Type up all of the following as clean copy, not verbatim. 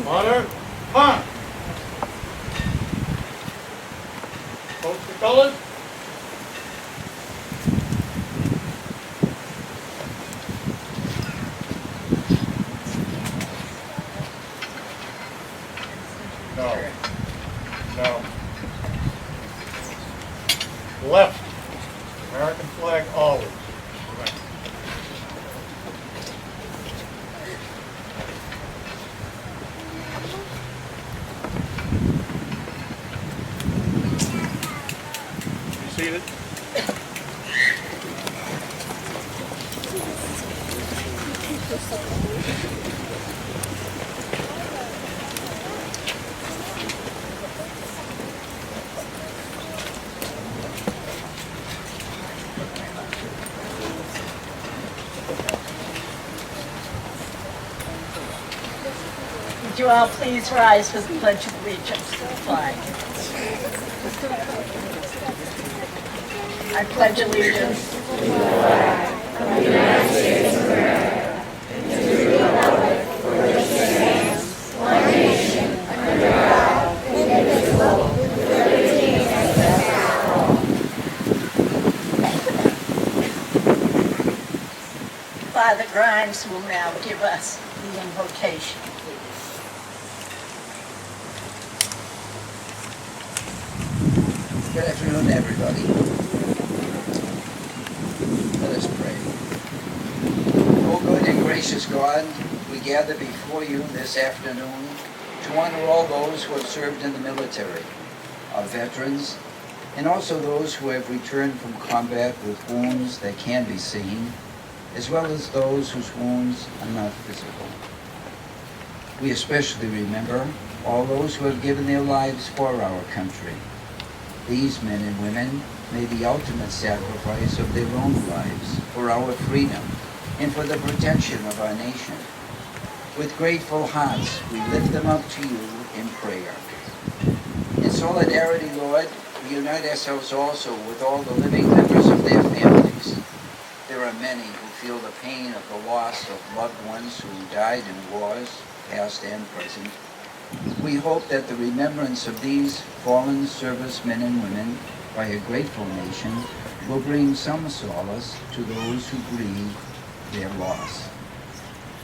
Honor, come. Post the colors. No. No. Left. American flag always. Right. Be seated. Would you all please rise for the Pledge of Allegiance to the flag? I pledge allegiance Father Grimes will now give us the invocation. Good afternoon, everybody. Let us pray. O good and gracious God, we gather before you this afternoon to honor all those who have served in the military, our veterans, and also those who have returned from combat with wounds that can be seen, as well as those whose wounds are not physical. We especially remember all those who have given their lives for our country. These men and women made the ultimate sacrifice of their own lives for our freedom and for the protection of our nation. With grateful hearts, we lift them up to you in prayer. In solidarity, Lord, we unite ourselves also with all the living members of their families. There are many who feel the pain of the loss of loved ones who died in wars, past and present. We hope that the remembrance of these fallen servicemen and women by a grateful nation will bring some solace to those who grieve their loss.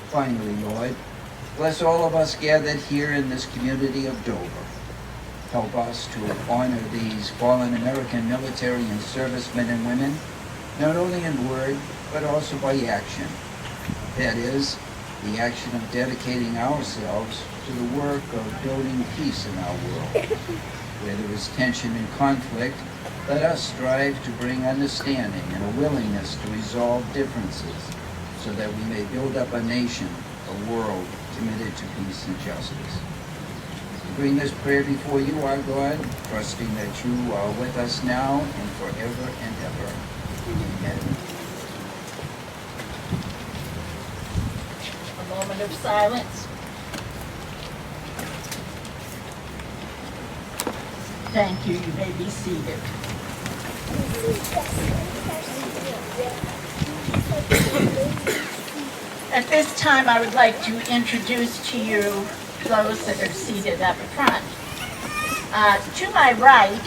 Finally, Lord, bless all of us gathered here in this community of Dover. Help us to honor these fallen American military and servicemen and women, not only in word, but also by action. That is, the action of dedicating ourselves to the work of building peace in our world. Where there is tension and conflict, let us strive to bring understanding and a willingness to resolve differences so that we may build up a nation, a world committed to peace and justice. We bring this prayer before you, our God, trusting that you are with us now and forever and ever. Amen. A moment of silence. Thank you. You may be seated. At this time, I would like to introduce to you those that are seated up front. To my right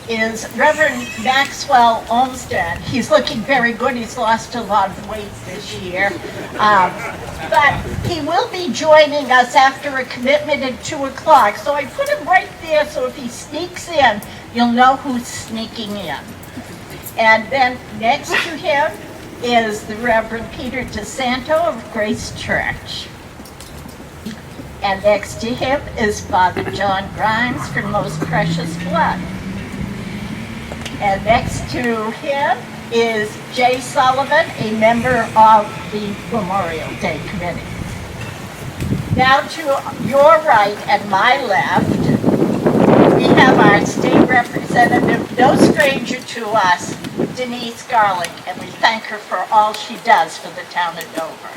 is Reverend Maxwell Olmsted. He's looking very good. He's lost a lot of weight this year. But he will be joining us after a commitment at 2 o'clock. So I put him right there so if he sneaks in, you'll know who's sneaking in. And then next to him is the Reverend Peter DeSanto of Grace Church. And next to him is Father John Grimes from Most Precious Blood. And next to him is Jay Sullivan, a member of the Memorial Day Committee. Now to your right and my left, we have our state representative, no stranger to us, Denise Garlick, and we thank her for all she does for the town of Dover.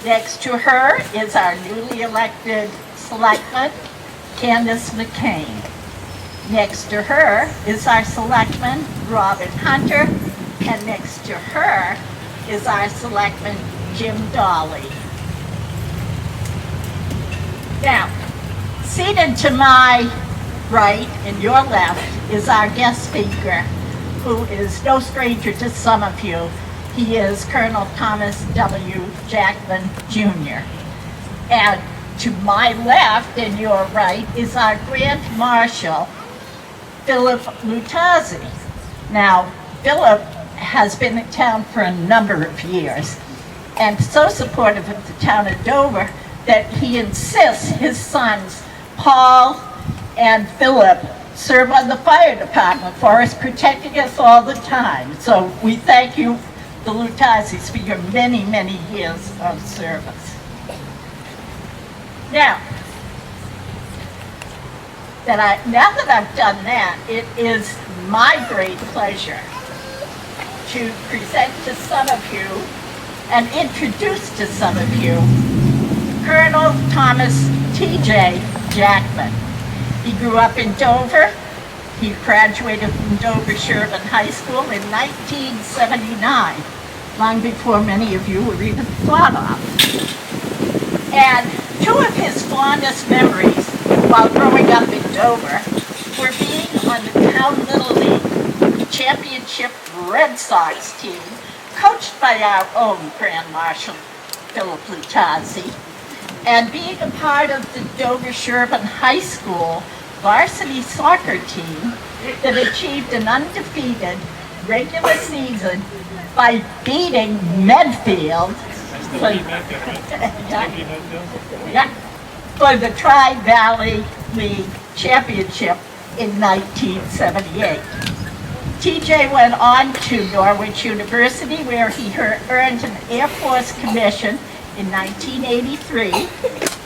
Next to her is our newly elected selectman, Candace McCain. Next to her is our selectman, Robin Hunter, and next to her is our selectman, Jim Dolly. Now, seated to my right and your left is our guest speaker, who is no stranger to some of you. He is Colonel Thomas W. Jackman, Jr. And to my left and your right is our Grand Marshal, Philip Lutazzi. Now, Philip has been in town for a number of years and so supportive of the town of Dover that he insists his sons, Paul and Philip, serve on the fire department for us, protecting us all the time. So we thank you, the Lutazzis, for your many, many years of service. Now that I've done that, it is my great pleasure to present to some of you and introduce to some of you Colonel Thomas T.J. Jackman. He grew up in Dover. He graduated from Dover Sherman High School in 1979, long before many of you were even thought of. And two of his fondest memories while growing up in Dover were being on the Town Little League Championship Red Sox team, coached by our own Grand Marshal, Philip Lutazzi, and being a part of the Dover Sherman High School varsity soccer team that achieved an undefeated regular season by beating Medfield for the Tri-Valley League Championship in 1978. TJ went on to Norwich University, where he earned an Air Force commission in 1983,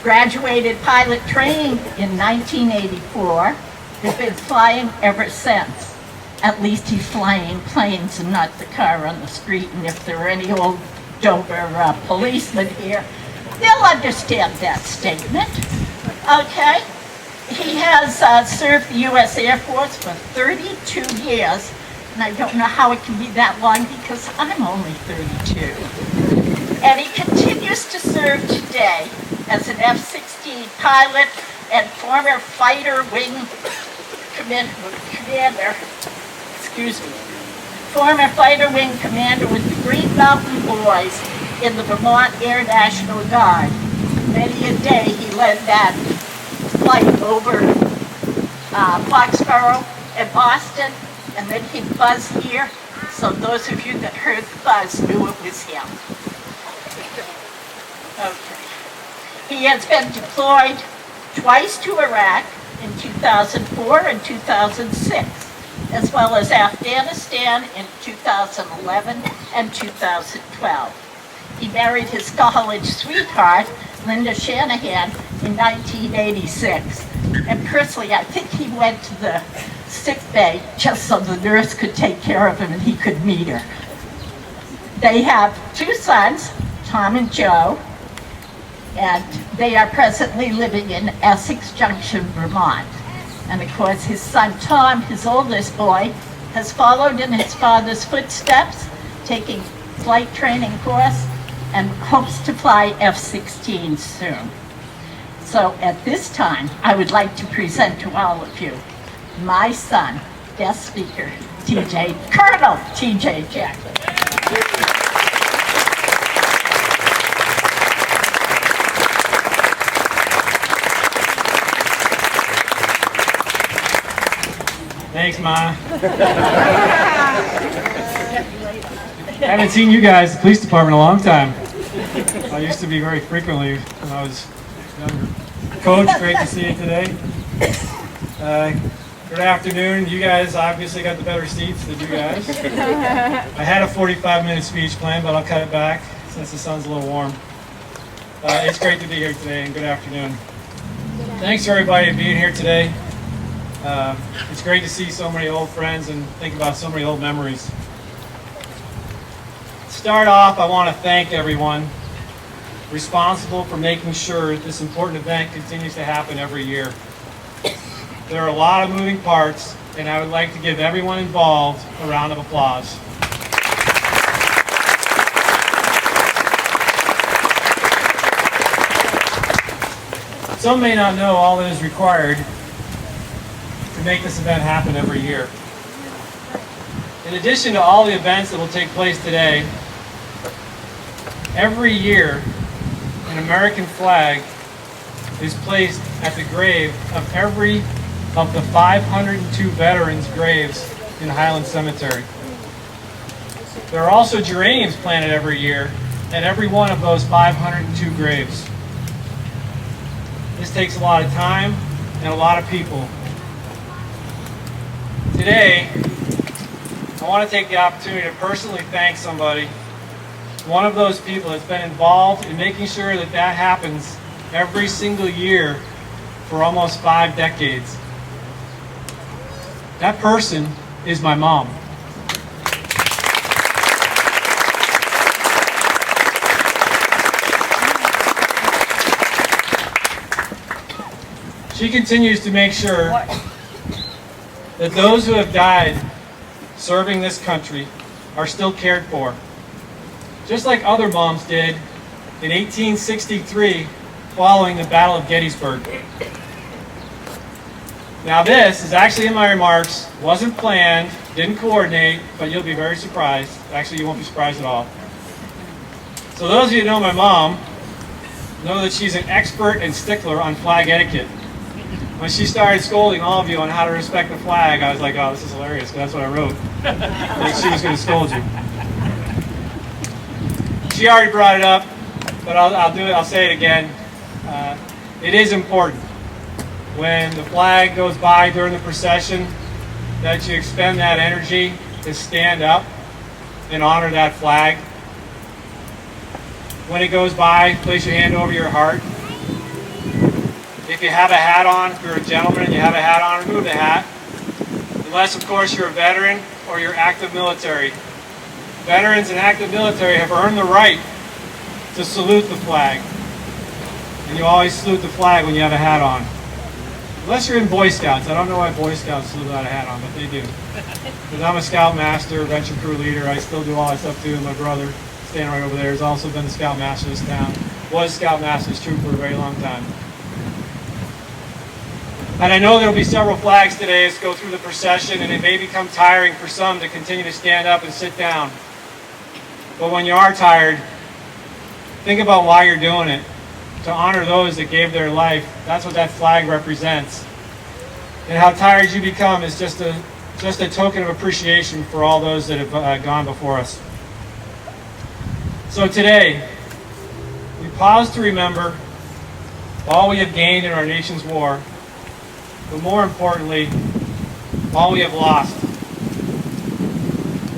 graduated pilot training in 1984, has been flying ever since. At least he's flying planes and not the car on the street, and if there are any old Dover policemen here, they'll understand that statement. Okay? He has served the U.S. Air Force for 32 years, and I don't know how it can be that long because I'm only 32. And he continues to serve today as an F-16 pilot and former fighter wing commander, former fighter wing commander with the Green Mountain Boys in the Vermont Air National Guard. Many a day he led that flight over Foxborough and Boston, and then he'd buzz here, so those of you that heard the buzz knew it was him. Okay. He has been deployed twice to Iraq in 2004 and 2006, as well as Afghanistan in 2011 and 2012. He married his college sweetheart, Linda Shanahan, in 1986. And personally, I think he went to the sick bay just so the nurse could take care of him and he could meet her. They have two sons, Tom and Joe, and they are presently living in Essex Junction, Vermont. And of course, his son Tom, his oldest boy, has followed in his father's footsteps, taking flight training course, and hopes to fly F-16 soon. So at this time, I would like to present to all of you my son, guest speaker, Colonel T.J. Jackman. Thanks, Ma. I haven't seen you guys at the police department in a long time. I used to be very frequently when I was younger. Coach, great to see you today. Good afternoon. You guys obviously got the better seats than you guys. I had a 45-minute speech planned, but I'll cut it back since the sun's a little warm. It's great to be here today, and good afternoon. Thanks to everybody for being here today. It's great to see so many old friends and think about so many old memories. To start off, I want to thank everyone responsible for making sure this important event continues to happen every year. There are a lot of moving parts, and I would like to give everyone involved a round of applause. Some may not know all that is required to make this event happen every year. In addition to all the events that will take place today, every year an American flag is placed at the grave of every of the 502 veterans' graves in Highland Cemetery. There are also geraniums planted every year at every one of those 502 graves. This takes a lot of time and a lot of people. Today, I want to take the opportunity to personally thank somebody, one of those people that's been involved in making sure that that happens every single year for almost 5 decades. That person is my mom. She continues to make sure that those who have died serving this country are still cared for, just like other moms did in 1863 following the Battle of Gettysburg. Now this is actually in my remarks, wasn't planned, didn't coordinate, but you'll be very surprised. Actually, you won't be surprised at all. So those of you who know my mom know that she's an expert and stickler on flag etiquette. When she started scolding all of you on how to respect the flag, I was like, oh, this is hilarious, because that's what I wrote. Like she was going to scold you. She already brought it up, but I'll say it again. It is important when the flag goes by during the procession that you expend that energy to stand up and honor that flag. When it goes by, place your hand over your heart. If you have a hat on, if you're a gentleman and you have a hat on, remove the hat. Unless, of course, you're a veteran or you're active military. Veterans and active military have earned the right to salute the flag. And you always salute the flag when you have a hat on. Unless you're in Boy Scouts. I don't know why Boy Scouts salute without a hat on, but they do. Because I'm a Scout Master, Venture Crew Leader. I still do all that stuff too. My brother, standing right over there, has also been the Scout Master of this town. Was Scout Master's troop for a very long time. And I know there will be several flags today as go through the procession, and it may become tiring for some to continue to stand up and sit down. But when you are tired, think about why you're doing it. To honor those that gave their life. That's what that flag represents. And how tired you become is just a token of appreciation for all those that have gone before us. So today, we pause to remember all we have gained in our nation's war, but more importantly, all we have lost.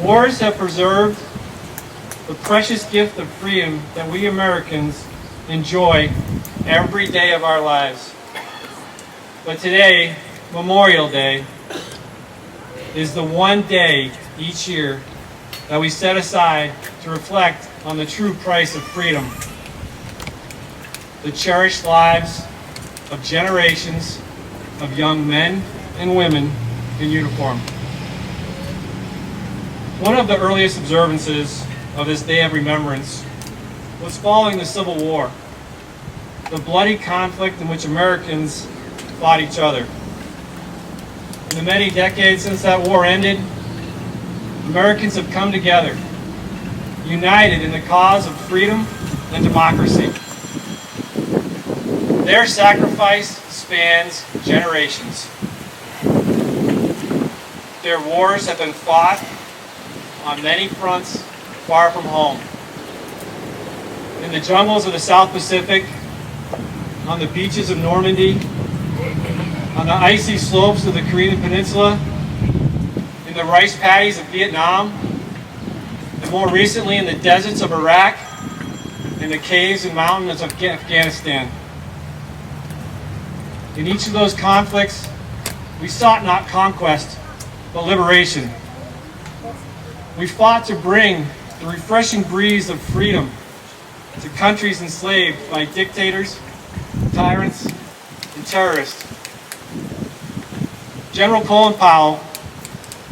Wars have preserved the precious gift of freedom that we Americans enjoy every day of our lives. But today, Memorial Day, is the one day each year that we set aside to reflect on the true price of freedom. The cherished lives of generations of young men and women in uniform. One of the earliest observances of this Day of Remembrance was following the Civil War, the bloody conflict in which Americans fought each other. In the many decades since that war ended, Americans have come together, united in the cause of freedom and democracy. Their sacrifice spans generations. Their wars have been fought on many fronts far from home. In the jungles of the South Pacific, on the beaches of Normandy, on the icy slopes of the Korean Peninsula, in the rice paddies of Vietnam, and more recently in the deserts of Iraq, and the caves and mountains of Afghanistan. In each of those conflicts, we sought not conquest, but liberation. We fought to bring the refreshing breeze of freedom to countries enslaved by dictators, tyrants, and terrorists. General Colin Powell,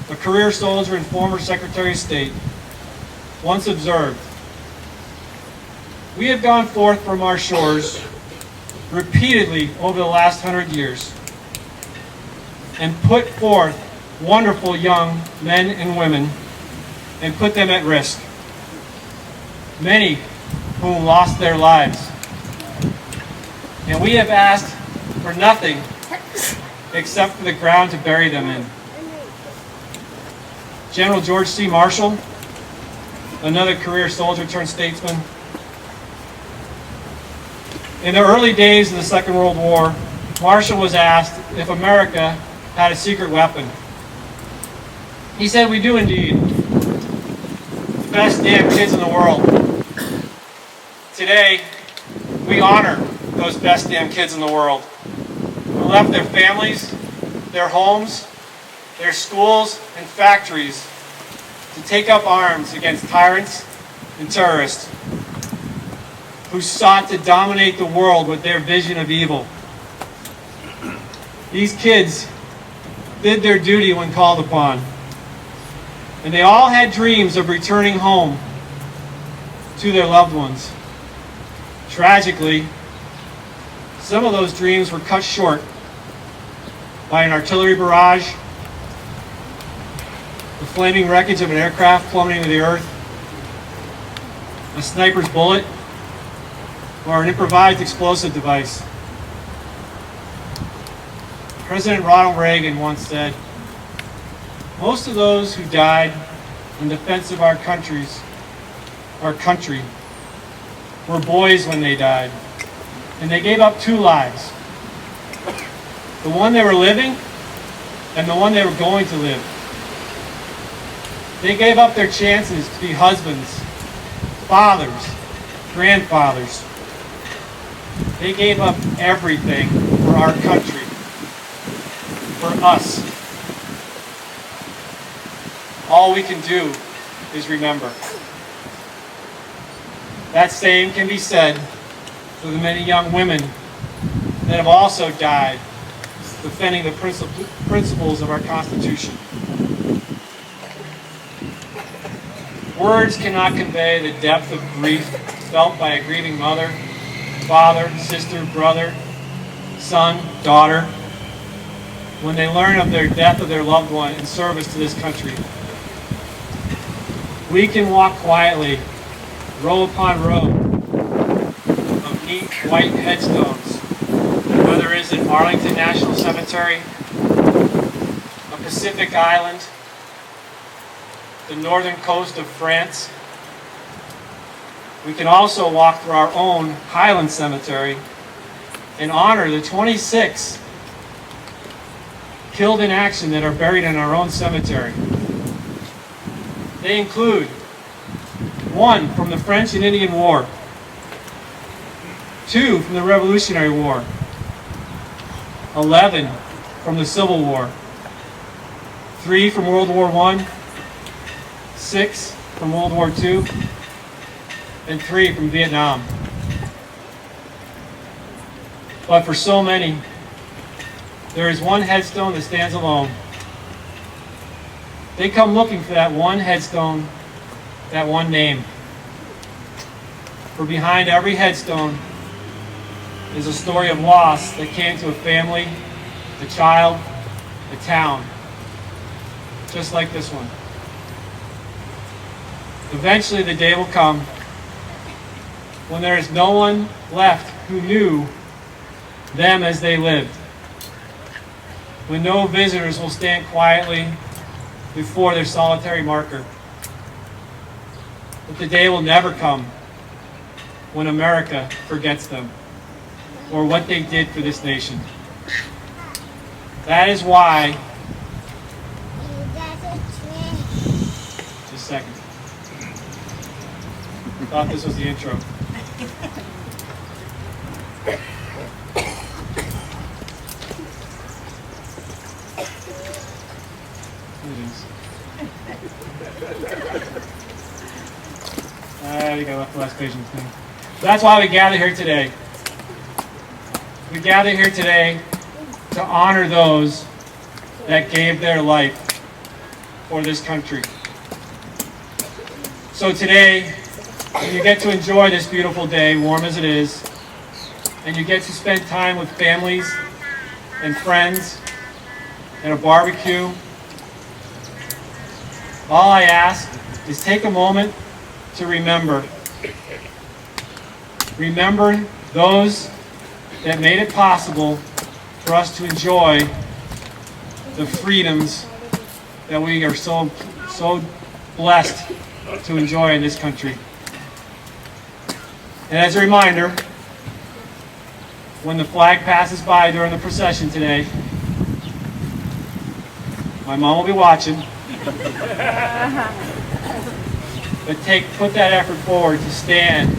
a career soldier and former Secretary of State, once observed, "We have gone forth from our shores repeatedly over the last 100 years and put forth wonderful young men and women and put them at risk, many whom lost their lives. And we have asked for nothing except for the ground to bury them in. General George C. Marshall, another career soldier turned statesman, in the early days of the Second World War, Marshall was asked if America had a secret weapon. He said, "We do indeed. The best damn kids in the world." Today, we honor those best damn kids in the world who left their families, their homes, their schools, and factories to take up arms against tyrants and terrorists who sought to dominate the world with their vision of evil. These kids did their duty when called upon, and they all had dreams of returning home to their loved ones. Tragically, some of those dreams were cut short by an artillery barrage, the flaming wreckage of an aircraft plummeting to the earth, a sniper's bullet, or an improvised explosive device. President Ronald Reagan once said, "Most of those who died in defense of our country, were boys when they died, and they gave up two lives. The one they were living and the one they were going to live. They gave up their chances to be husbands, fathers, grandfathers. They gave up everything for our country, for us. All we can do is remember." That same can be said for the many young women that have also died defending the principles of our Constitution. Words cannot convey the depth of grief felt by a grieving mother, father, sister, brother, son, daughter, when they learn of their death of their loved one in service to this country. We can walk quietly, row upon row of neat white headstones, whether it is at Arlington National Cemetery, a Pacific island, the northern coast of France. We can also walk through our own Highland Cemetery and honor the 26 killed in action that are buried in our own cemetery. They include 1 from the French and Indian War, 2 from the Revolutionary War, 11 from the Civil War, 3 from World War I, 6 from World War II, and 3 from Vietnam. But for so many, there is one headstone that stands alone. They come looking for that one headstone, that one name. For behind every headstone is a story of loss that came to a family, a child, a town, just like this one. Eventually the day will come when there is no one left who knew them as they lived. When no visitors will stand quietly before their solitary marker. But the day will never come when America forgets them or what they did for this nation. That is why, just a second. Thought this was the intro. There you go, left the last page of the thing. That's why we gather here today. We gather here today to honor those that gave their life for this country. So today, when you get to enjoy this beautiful day, warm as it is, and you get to spend time with families and friends and a barbecue, all I ask is take a moment to remember. Remember those that made it possible for us to enjoy the freedoms that we are so blessed to enjoy in this country. And as a reminder, when the flag passes by during the procession today, my mom will be watching, but put that effort forward to stand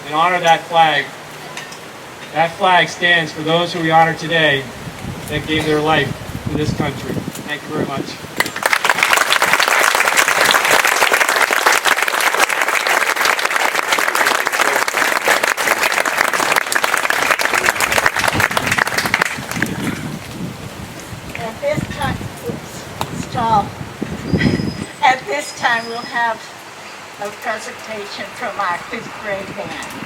and honor that flag. That flag stands for those who we honor today that gave their life to this country. Thank you very much. At this time, stall. At this time, we'll have a presentation from our 5th grade band.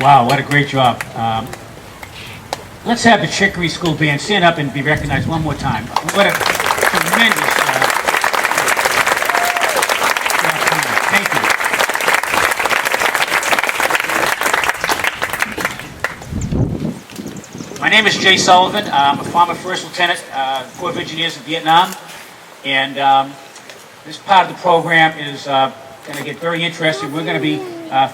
Wow, what a great job. Let's have the Chicory School Band stand up and be recognized one more time. What a tremendous thank you. My name is Jay Sullivan. I'm a former first lieutenant, Corps of Engineers in Vietnam. And this part of the program is going to get very interesting. We're going to be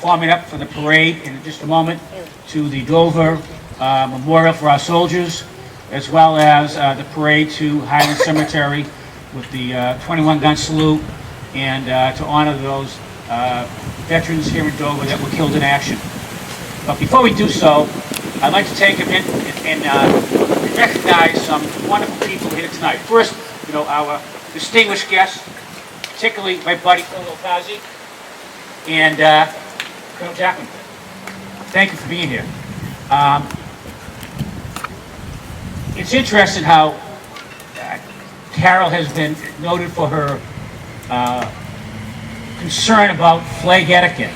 forming up for the parade in just a moment to the Dover Memorial for our soldiers, as well as the parade to Highland Cemetery with the 21-gun salute, and to honor those veterans here in Dover that were killed in action. But before we do so, I'd like to take a minute and recognize some wonderful people here tonight. First, our distinguished guests, particularly my buddy Phil Lopazzi and Colonel Jackman. Thank you for being here. It's interesting how Carol has been noted for her concern about flag etiquette.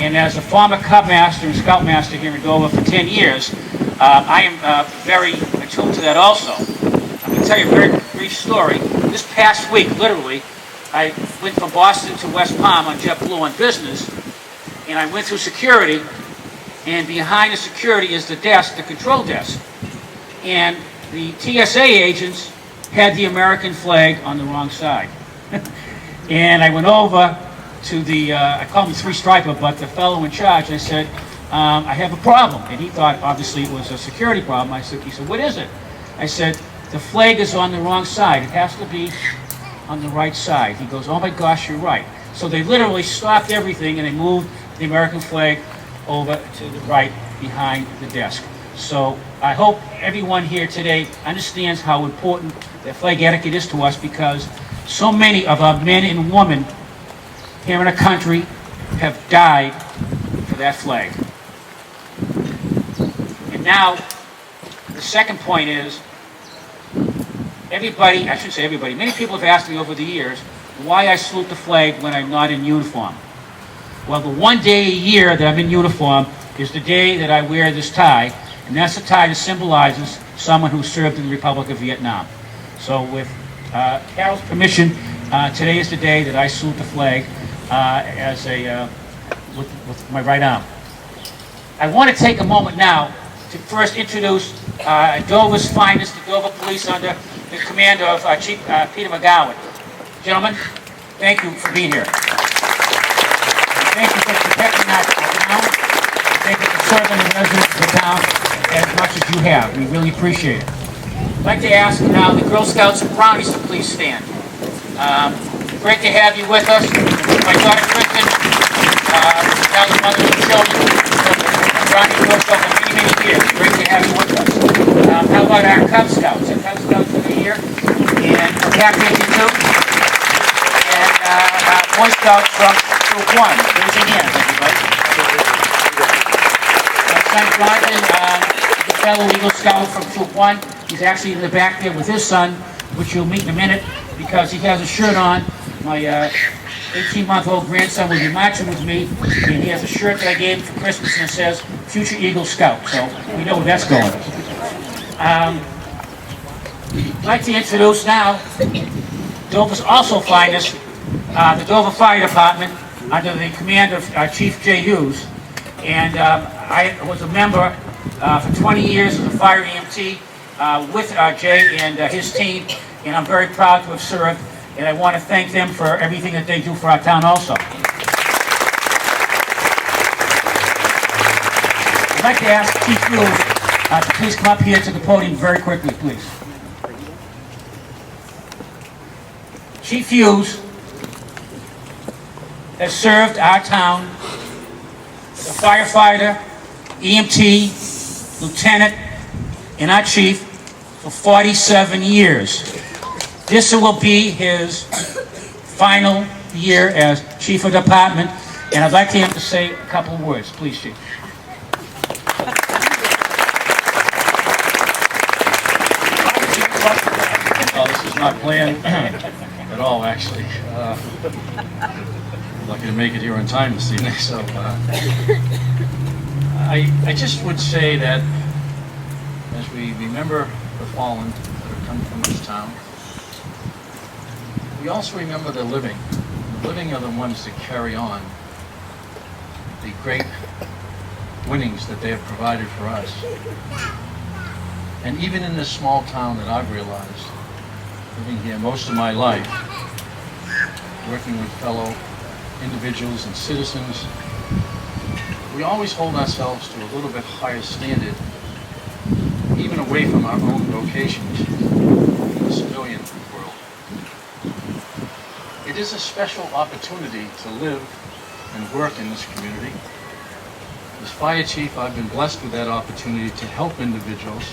And as a former Cub Master and Scoutmaster here in Dover for 10 years, I am very attuned to that also. I'm going to tell you a very brief story. This past week, literally, I went from Boston to West Palm on JetBlue on business, and I went through security, and behind the security is the desk, the control desk. And the TSA agents had the American flag on the wrong side. And I went over to the, I called him three-striper, but the fellow in charge, I said, I have a problem. And he thought, obviously, it was a security problem. He said, what is it? I said, the flag is on the wrong side. It has to be on the right side. He goes, oh my gosh, you're right. So they literally stopped everything and they moved the American flag over to the right behind the desk. So I hope everyone here today understands how important the flag etiquette is to us, because so many of our men and women here in our country have died for that flag. And now, the second point is, everybody, I shouldn't say everybody, many people have asked me over the years why I salute the flag when I'm not in uniform. Well, the one day a year that I'm in uniform is the day that I wear this tie, and that's the tie that symbolizes someone who served in the Republic of Vietnam. So with Carol's permission, today is the day that I salute the flag as a with my right arm. I want to take a moment now to first introduce Dover's finest, the Dover Police under the command of Chief Peter McGowan. Gentlemen, thank you for being here. Thank you for protecting our town. Thank you for serving the residents of the town as much as you have. We really appreciate it. I'd like to ask now the Girl Scouts and Brownies to please stand. Great to have you with us. My daughter Kristen, now the mother of the children, Brownie Girl Scout for many, many years. Great to have you with us. How about our Cub Scouts? Our Cub Scouts for the year. And we're happy to do. And Boy Scouts from Troop 1. Raise your hands, everybody. Son Jonathan, the fellow Eagle Scout from Troop 1. He's actually in the back there with his son, which you'll meet in a minute, because he has a shirt on. My 18-month-old grandson will be marching with me, and he has a shirt that I gave him for Christmas, and it says, Future Eagle Scout, so we know where that's going. I'd like to introduce now Dover's also finest, the Dover Fire Department, under the command of Chief Jay Hughes. And I was a member for 20 years as a fire EMT with Jay and his team, and I'm very proud to have served, and I want to thank them for everything that they do for our town also. I'd like to ask Chief Hughes to please come up here to the podium very quickly, please. Chief Hughes has served our town as a firefighter, EMT, lieutenant, and our chief for 47 years. This will be his final year as chief of department, and I'd like him to say a couple of words. Please, Chief. Well, this is not planned at all, actually. I'm lucky to make it here on time this evening, so I just would say that as we remember the fallen that have come from this town, we also remember the living. The living are the ones that carry on the great winnings that they have provided for us. And even in this small town that I've realized, living here most of my life, working with fellow individuals and citizens, we always hold ourselves to a little bit higher standard, even away from our own vocations in the civilian world. It is a special opportunity to live and work in this community. As fire chief, I've been blessed with that opportunity to help individuals,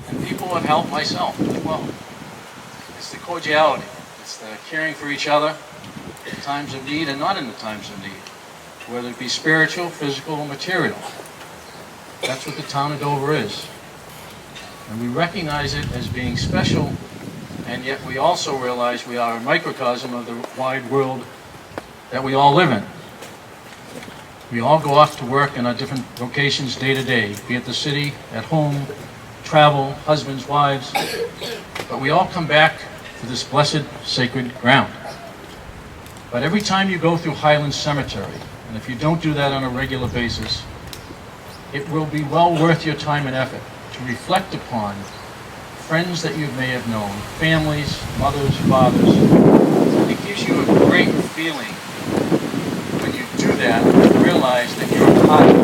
and people have helped myself as well. It's the cordiality, it's the caring for each other in times of need and not in the times of need, whether it be spiritual, physical, or material. That's what the town of Dover is. And we recognize it as being special, and yet we also realize we are a microcosm of the wide world that we all live in. We all go off to work in our different vocations day to day, be it the city, at home, travel, husbands, wives, but we all come back to this blessed, sacred ground. But every time you go through Highland Cemetery, and if you don't do that on a regular basis, it will be well worth your time and effort to reflect upon friends that you may have known, families, mothers, fathers. And it gives you a great feeling when you do that and realize that you're a part of it.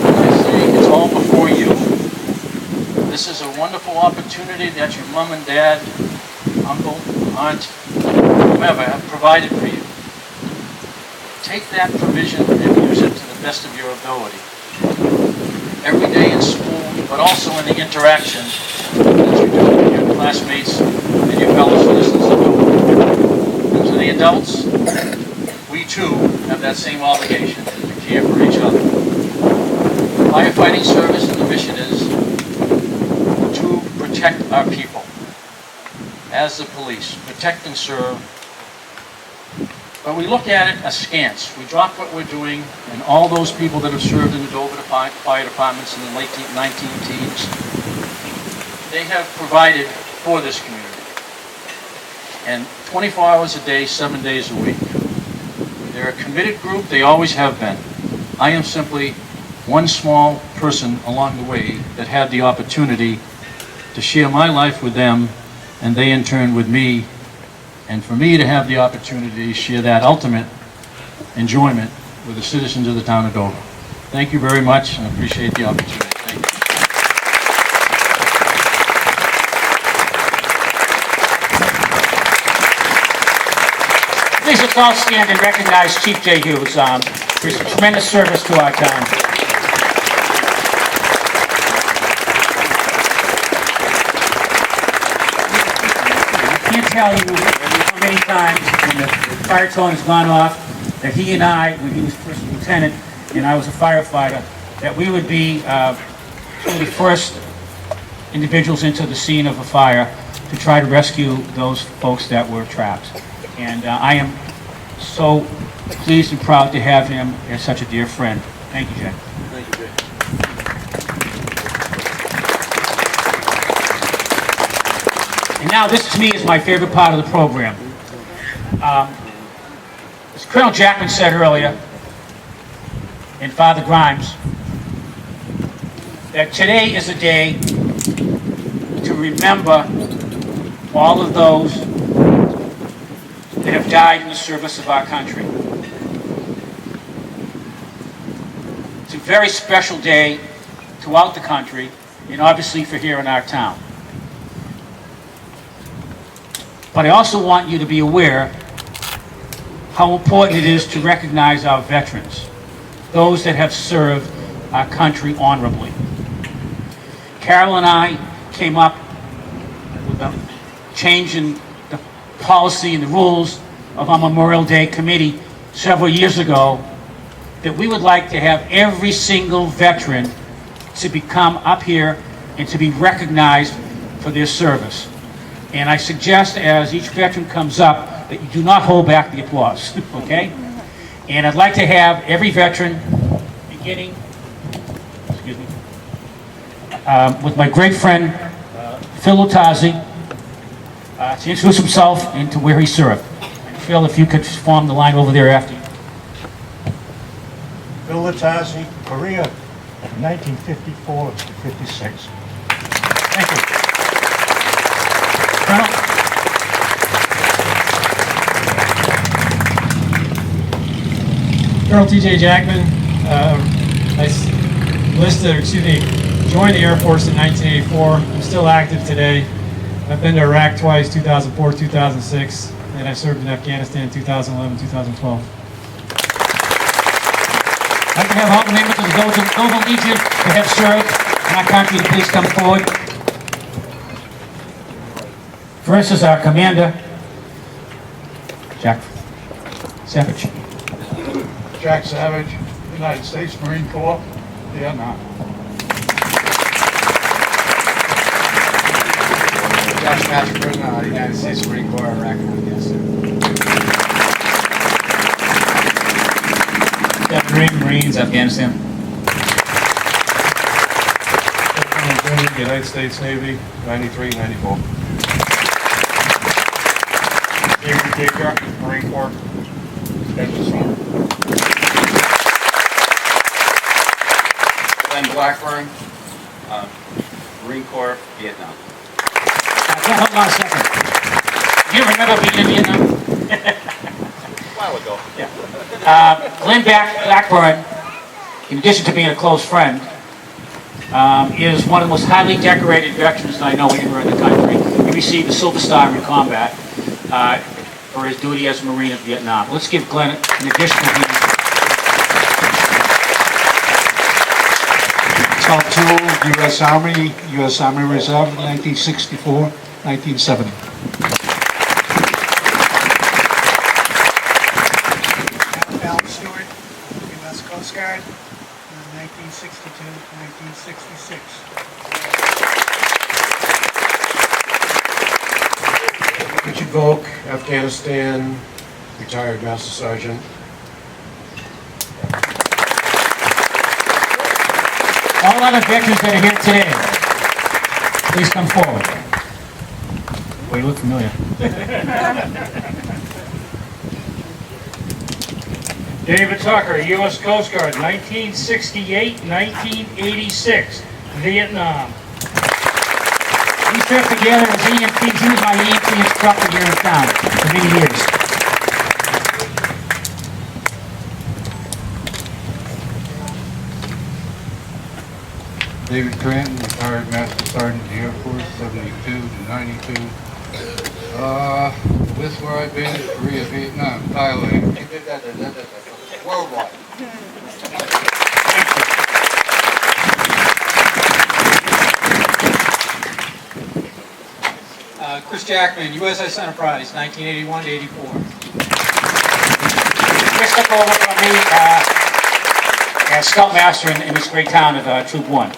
When I say it's all before you, this is a wonderful opportunity that your mom and dad, uncle, aunt, whomever have provided for you. Take that provision and use it to the best of your ability. Every day in school, but also in the interaction that you do with your classmates and your fellow citizens of Dover. And to the adults, we too have that same obligation to care for each other. Firefighting service and the mission is to protect our people. As the police, protect and serve. But we look at it askance. We drop what we're doing, and all those people that have served in the Dover Fire Departments in the late 19-teens, they have provided for this community. And 24 hours a day, 7 days a week. They're a committed group, they always have been. I am simply one small person along the way that had the opportunity to share my life with them, and they in turn with me, and for me to have the opportunity to share that ultimate enjoyment with the citizens of the town of Dover. Thank you very much, and I appreciate the opportunity. Thank you. Please let's all stand and recognize Chief Jay Hughes for his tremendous service to our town. I can't tell you how many times when the fire tone has gone off that he and I, when he was first lieutenant and I was a firefighter, that we would be the first individuals into the scene of a fire to try to rescue those folks that were trapped. And I am so pleased and proud to have him as such a dear friend. Thank you, Jay. Thank you, Jay. And now this to me is my favorite part of the program. As Colonel Jackman said earlier, and Father Grimes, that today is a day to remember all of those that have died in the service of our country. It's a very special day throughout the country, and obviously for here in our town. But I also want you to be aware how important it is to recognize our veterans, those that have served our country honorably. Carol and I came up with a change in the policy and the rules of our Memorial Day committee several years ago, that we would like to have every single veteran to become up here and to be recognized for their service. And I suggest as each veteran comes up that you do not hold back the applause, okay? And I'd like to have every veteran beginning, excuse me, with my great friend Phil Otazi to introduce himself and to where he served. And Phil, if you could form the line over there after you. Phil Latazzi, Korea, 1954 to 56. Thank you. Colonel? Colonel T.J. Jackman, joined the Air Force in 1984. I'm still active today. I've been to Iraq twice, 2004, 2006, and I served in Afghanistan 2011, 2012. I'd like to have all the members of the Noble Legion who have served in our country to please come forward. First is our commander, Jack Savage. Jack Savage, United States Marine Corps, Vietnam. Josh Mashburn, United States Marine Corps, Iraq and Afghanistan. Jeff Green, Marines, Afghanistan. United States Navy, 93, 94. David Baker, Marine Corps, Afghanistan. Glenn Blackburn, Marine Corps, Vietnam. Hold on a second. Do you remember being in Vietnam? A while ago. Glenn Blackburn, in addition to being a close friend, is one of the most highly decorated veterans that I know anywhere in the country. He received the Silver Star in combat for his duty as a Marine in Vietnam. Let's give Glenn an additional hand. Top 2, U.S. Army Reserve, 1964, 1970. Al Stewart, U.S. Coast Guard, 1962 to 1966. Richard Volk, Afghanistan, retired Master Sergeant. All other veterans that are here today, please come forward. Well, you look familiar. David Tucker, U.S. Coast Guard, 1968, 1986, Vietnam. We served together as EMTs. He was my EMT instructor here in town for many years. David Cranton, retired Master Sergeant of the Air Force, 72 to 92. With where I've been, Korea, Vietnam, Thailand. Worldwide. Chris Jackman, USS Enterprise, 1981 to 84. Chris took over from me as Scoutmaster in this great town of Troop 1.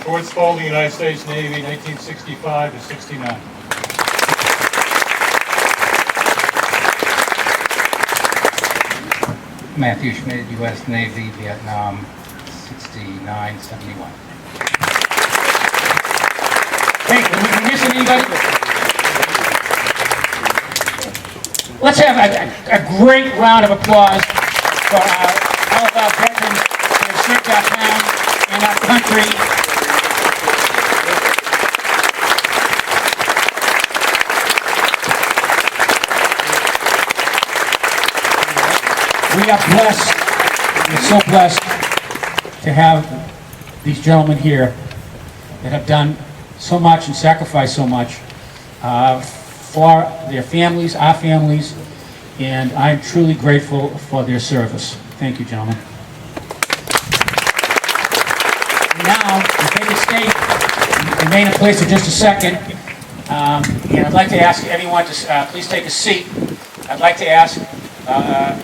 George Spalding, United States Navy, 1965 to 69. Matthew Schmidt, U.S. Navy, Vietnam, 69, 71. Hey, are we missing anybody? Let's have a great round of applause for all of our veterans who have served our town and our country. We are blessed, we're so blessed to have these gentlemen here that have done so much and sacrificed so much for their families, our families, and I'm truly grateful for their service. Thank you, gentlemen. And now, if they would stay, remain in place for just a second, and I'd like to ask everyone to please take a seat. I'd like to ask the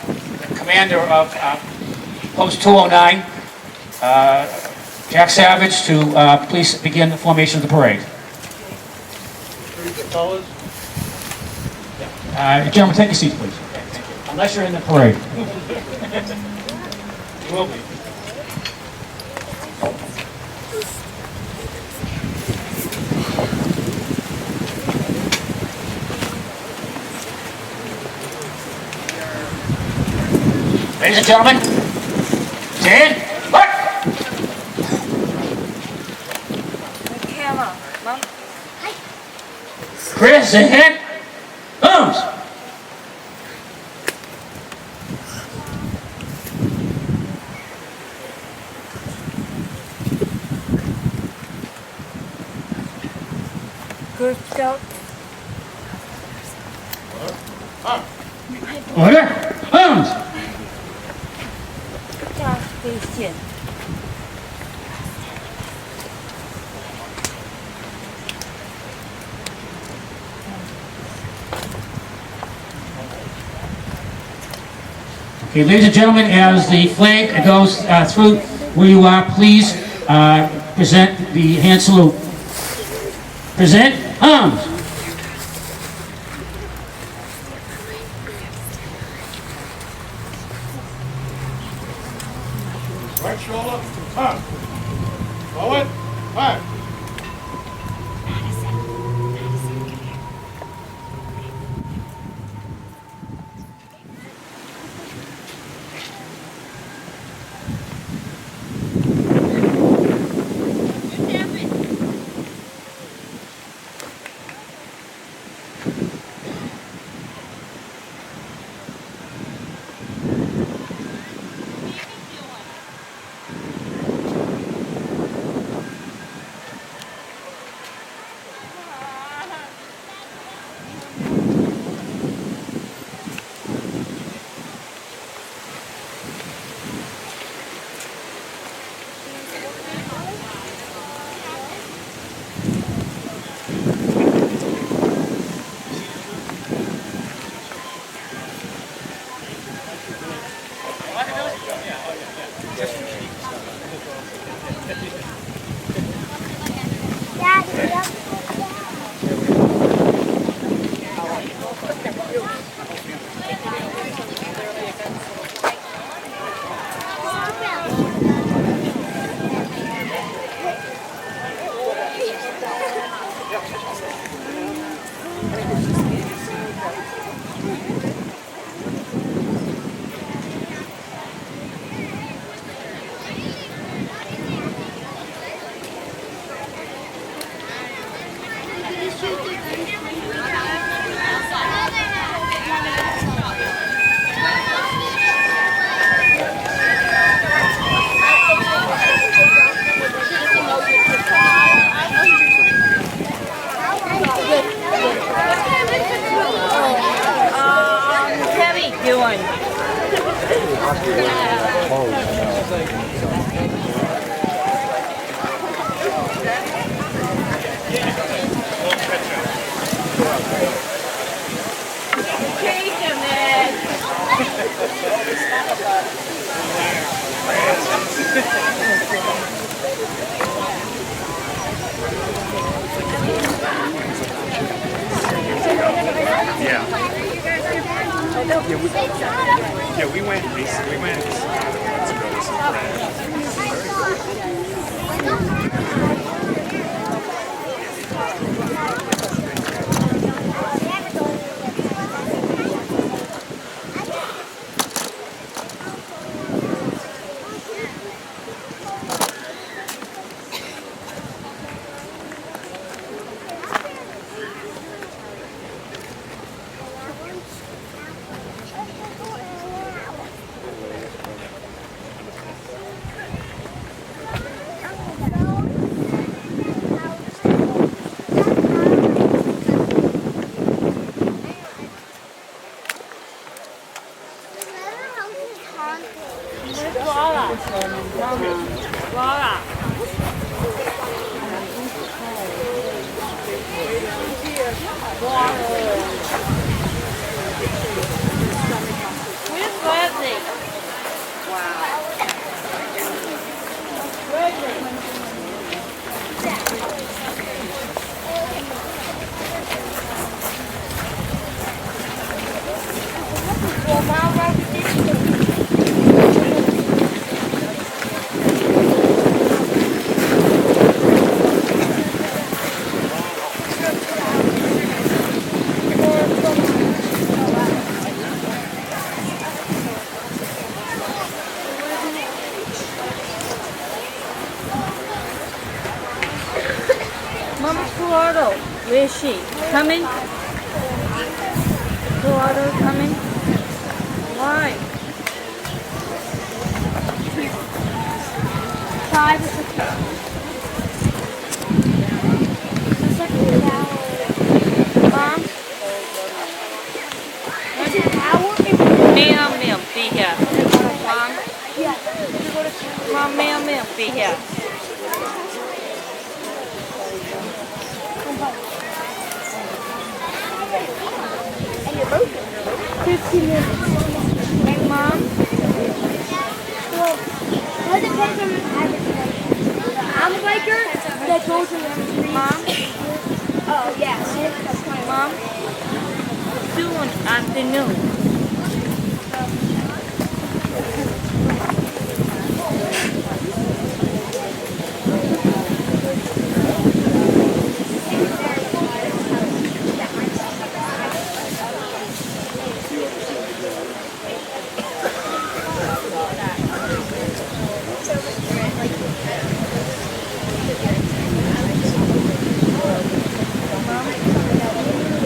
commander of Post 209, Jack Savage, to please begin the formation of the parade. Read the colors. Gentlemen, take your seats, please. Unless you're in the parade. You will be. Ladies and gentlemen, Stand. Look. Camera. Mom. Chris ahead. Holmes. Good job. Order. Holmes. 加飞线。 Okay, ladies and gentlemen, as the flag goes through where you are, please present the hand salute. Present. Holmes. Right shoulder, turn. Forward, back. Yeah, we went recently. We went months ago with some friends. Eduardo, where is she? Coming? Eduardo coming? Why? 5 or 6. Mom? Ma'am, be here. Mom? Mom, ma'am, be here. And you're broken. 15 minutes. Hey, Mom? Well, it depends on the advertisement. I'm a biker that goes in the street. Mom? Oh, yeah. See, that's fine. Mom? Soon afternoon.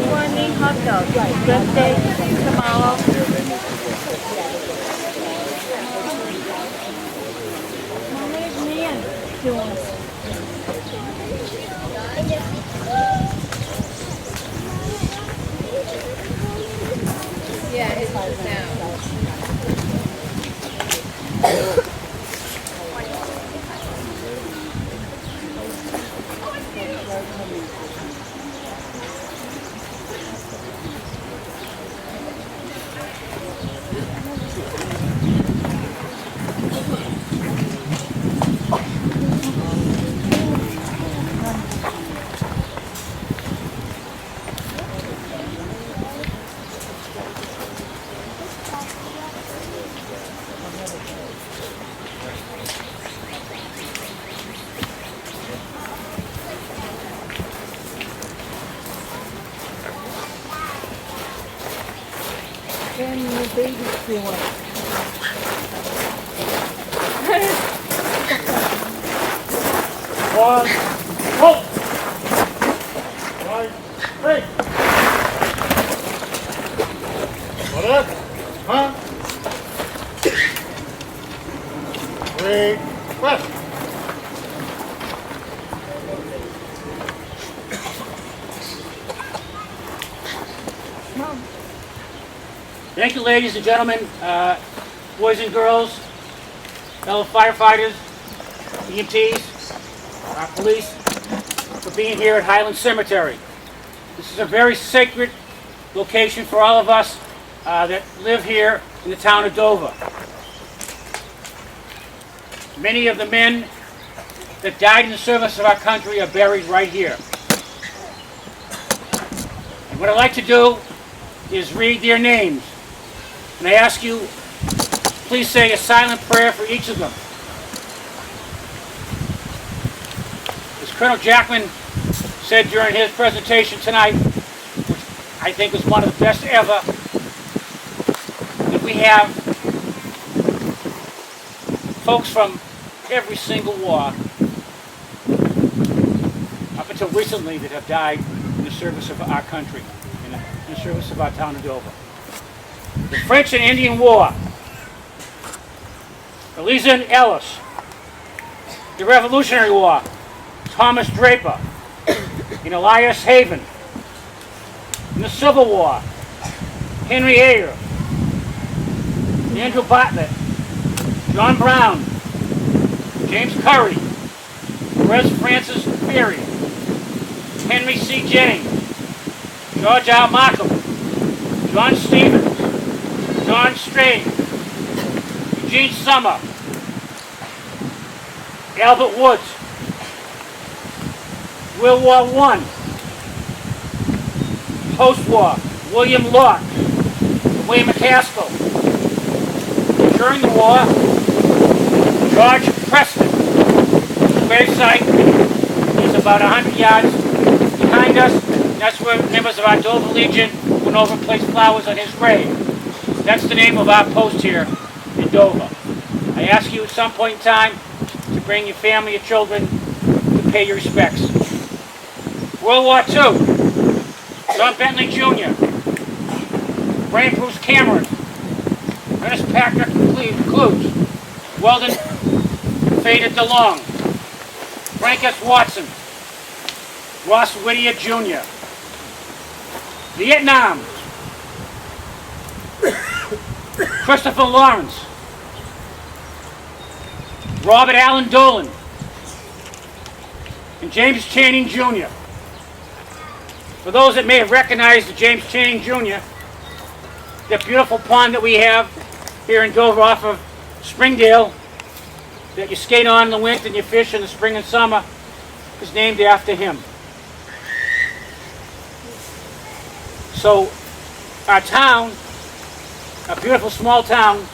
Morning hot dog. Birthday tomorrow. Where's Nan doing? Yeah, it's now. When your baby's doing? One, halt! Right, hey! What up? Huh? Three, left. Thank you, ladies and gentlemen, boys and girls, fellow firefighters, EMTs, our police, for being here at Highland Cemetery. This is a very sacred location for all of us that live here in the town of Dover. Many of the men that died in the service of our country are buried right here. And what I'd like to do is read their names. And I ask you, please say a silent prayer for each of them. As Colonel Jackman said during his presentation tonight, which I think was one of the best ever, that we have folks from every single war, up until recently, that have died in the service of our country, in the service of our town of Dover. The French and Indian War, Elysian Ellis. The Revolutionary War, Thomas Draper and Elias Haven. In the Civil War, Henry Ayer, Andrew Bartlett, John Brown, James Curry, Perez Francis Ferry, Henry C. Jennings, George R. Markham, John Stevens, John Strange, Eugene Summer, Albert Woods, World War I, post-war, William Locke, William McCaskill. During the war, George Preston. The gravesite is about 100 yards behind us. That's where members of our Dover Legion went over and placed flowers on his grave. That's the name of our post here in Dover. I ask you at some point in time to bring your family, your children, to pay your respects. World War II, John Bentley Jr., Brain Bruce Cameron, Ernest Patrick Clues, Weldon Fader DeLong, Frank S. Watson, Ross Whittier Jr., Vietnam, Christopher Lawrence, Robert Allen Dolan, and James Channing Jr. For those that may have recognized the James Channing Jr., that beautiful pond that we have here in Dover off of Springdale that you skate on in the winter and you fish in the spring and summer is named after him. So our town, a beautiful small town,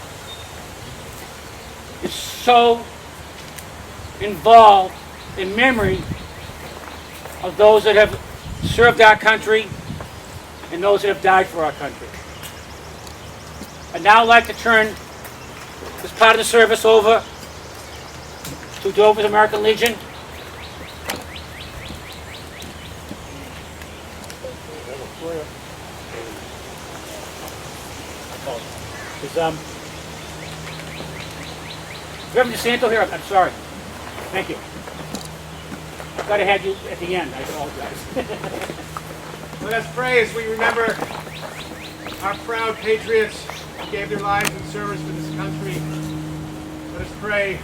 is so involved in memory of those that have served our country and those that have died for our country. I'd now like to turn this part of the service over to Dover's American Legion. Reverend DeSanto here, I'm sorry. Thank you. I thought I had you at the end, I apologize. Let us pray as we remember our proud patriots who gave their lives in service for this country. Let us pray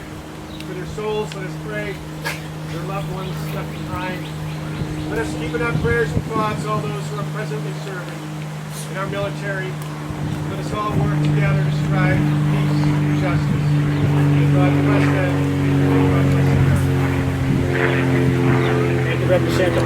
for their souls. Let us pray for their loved ones left behind. Let us keep in our prayers and thoughts all those who are presently serving in our military. Let us all work together to strive for peace and justice. May God bless them. May God bless America. Thank you, Reverend DeSanto.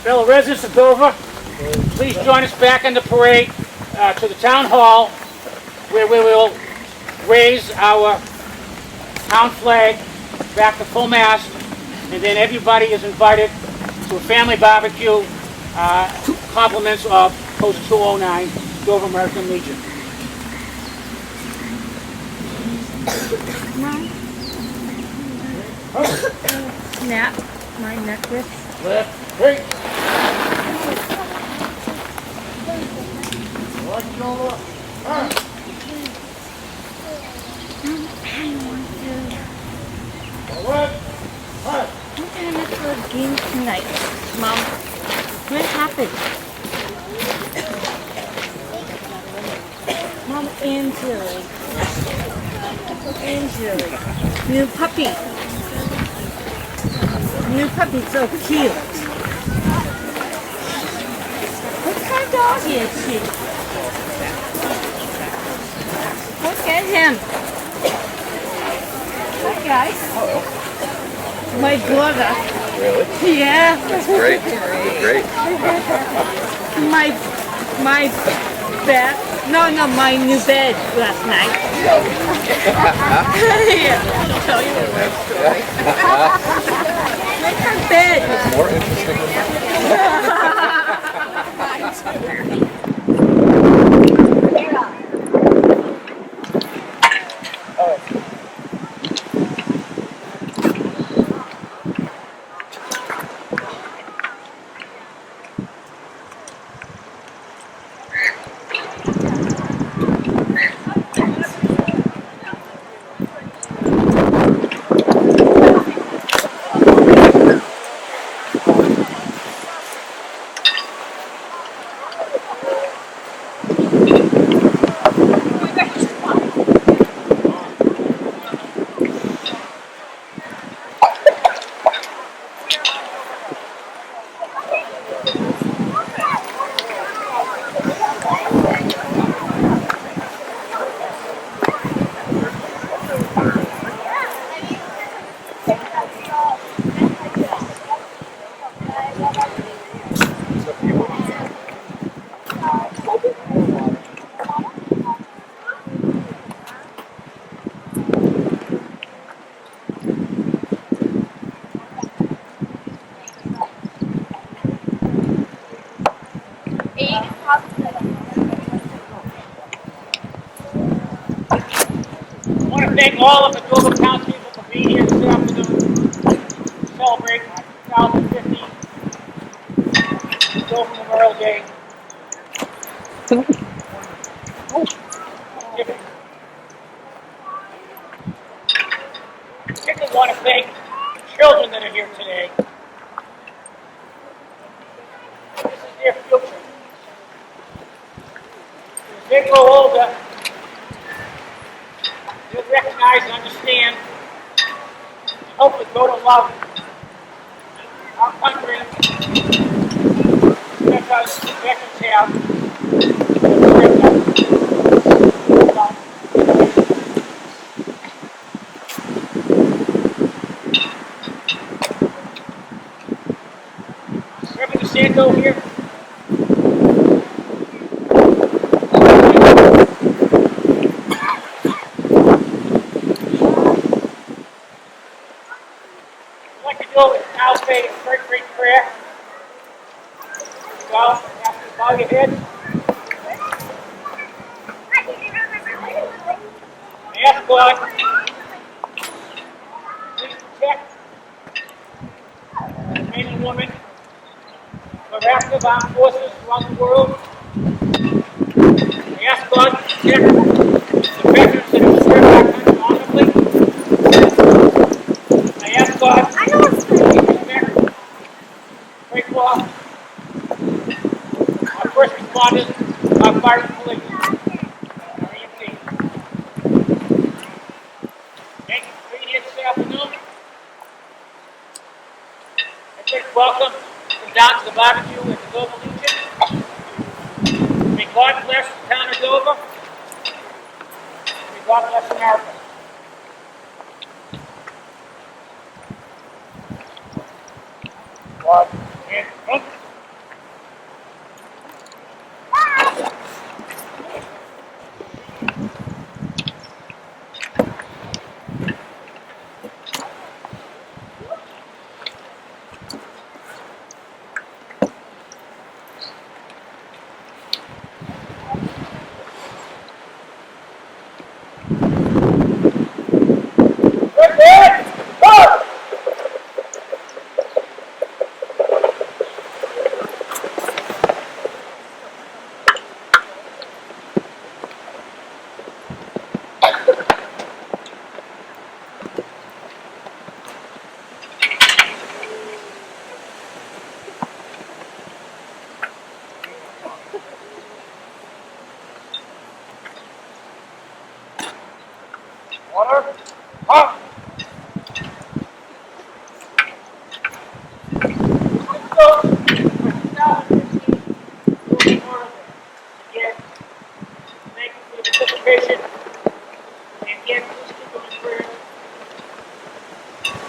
Fellow residents of Dover, please join us back in the parade to the town hall where we will raise our town flag back to full mast, and then everybody is invited to a family barbecue, compliments of Post 209, Dover American Legion. Snap my necklace. Left, right. I want to. game tonight. Mom, what happened? Mom, Angela. Angela. New puppy. New puppy, so cute. What kind of dog is she? Look at him. Hi guys. Hello. My brother. Really? Yeah. That's great. That's great. My bed. No, my new bed last night. Yeah, I'll tell you a story. Make her bed. It's more interesting than mine. I want to thank all of the Dover townspeople for being here this afternoon to celebrate our 2015 Dover Memorial Day. I particularly want to thank the children that are here today. This is their future. As they grow older, they'll recognize and understand, and hopefully grow to love our country, just as the veterans have. Reverend DeSanto here. Now say a great prayer. Well, after you bow your head. I ask God, please protect the men and women who are active armed forces around the world. I ask God to protect the veterans that have served our country honorably. I ask God to pray for our first responders, our fire and police, our EMTs. Thank you for being here this afternoon. A big welcome down to the barbecue at the Dover Legion. May God bless the town of Dover. May God bless America. God and Trump.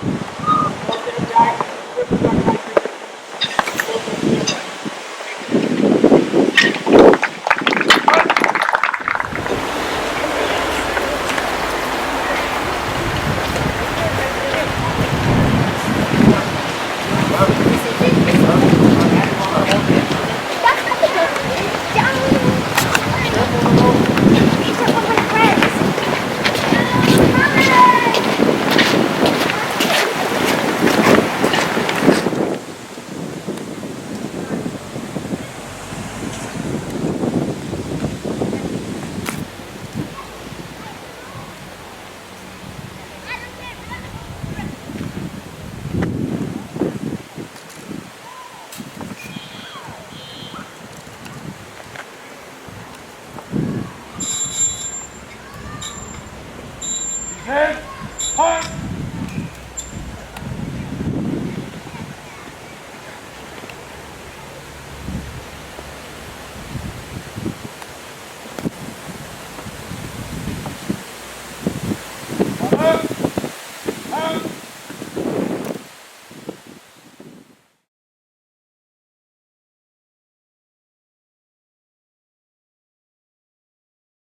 Thank you.